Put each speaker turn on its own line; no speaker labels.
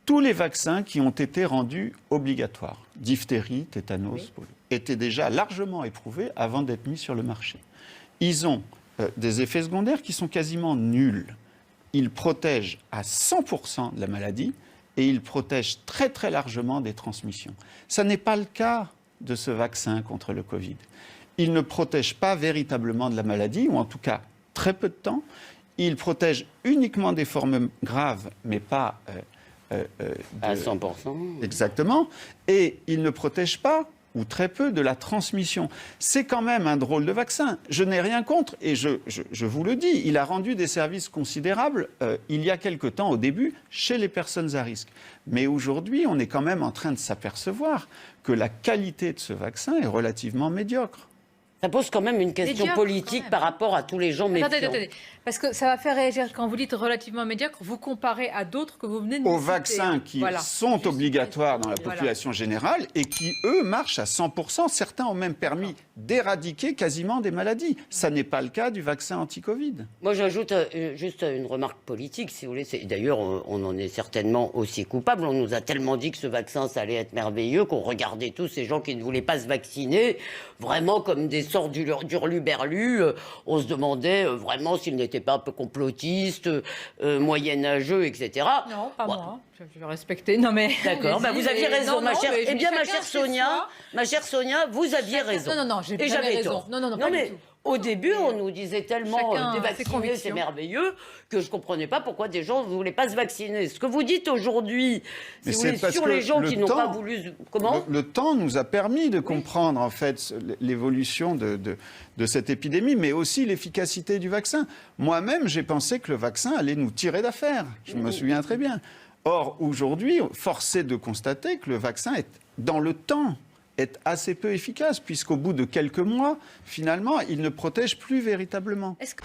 tous les vaccins qui ont été rendus obligatoires, diphtérie, tétanos, polio, étaient déjà largement éprouvés avant d'être mis sur le marché. Ils ont des effets secondaires qui sont quasiment nuls. Ils protègent à 100% de la maladie et ils protègent très très largement des transmissions. Ça n'est pas le cas de ce vaccin contre le Covid. Il ne protège pas véritablement de la maladie, ou en tout cas très peu de temps. Il protège uniquement des formes graves, mais pas...
à 100%.
Exactement. Et il ne protège pas, ou très peu, de la transmission. C'est quand même un drôle de vaccin. Je n'ai rien contre, et je vous le dis, il a rendu des services considérables il y a quelque temps, au début, chez les personnes à risque. Mais aujourd'hui, on est quand même en train de s'apercevoir que la qualité de ce vaccin est relativement médiocre.
Ça pose quand même une question politique par rapport à tous les gens méfiants.
Attendez. Parce que ça va faire réagir quand vous dites relativement médiocre, vous comparez à d'autres que vous venez de nous citer.
Aux vaccins qui sont obligatoires dans la population générale et qui, eux, marchent à 100%. Certains ont même permis d'éradiquer quasiment des maladies. Ça n'est pas le cas du vaccin anti-Covid.
Moi, j'ajoute juste une remarque politique, si vous voulez. D'ailleurs, on en est certainement aussi coupable. On nous a tellement dit que ce vaccin, ça allait être merveilleux, qu'on regardait tous ces gens qui ne voulaient pas se vacciner, vraiment comme des sortes d'hurluberlus. On se demandait vraiment s'ils n'étaient pas un peu complotistes, moyenâgeux, etc.
Non, pas moi. Je vais respecter. Non, mais...
D'accord, vous aviez raison, ma chère. Eh bien, ma chère Sonia, vous aviez raison.
Non, j'ai jamais raison. Non, pas du tout.
Au début, on nous disait tellement dévacciner, c'est merveilleux, que je ne comprenais pas pourquoi des gens ne voulaient pas se vacciner. Ce que vous dites aujourd'hui, si vous voulez, sur les gens qui n'ont pas voulu... Comment ?
Le temps nous a permis de comprendre, en fait, l'évolution de cette épidémie, mais aussi l'efficacité du vaccin. Moi-même, j'ai pensé que le vaccin allait nous tirer d'affaire. Je me souviens très bien. Or, aujourd'hui, force est de constater que le vaccin est, dans le temps, est assez peu efficace, puisqu'au bout de quelques mois, finalement, il ne protège plus véritablement.
Est-ce que...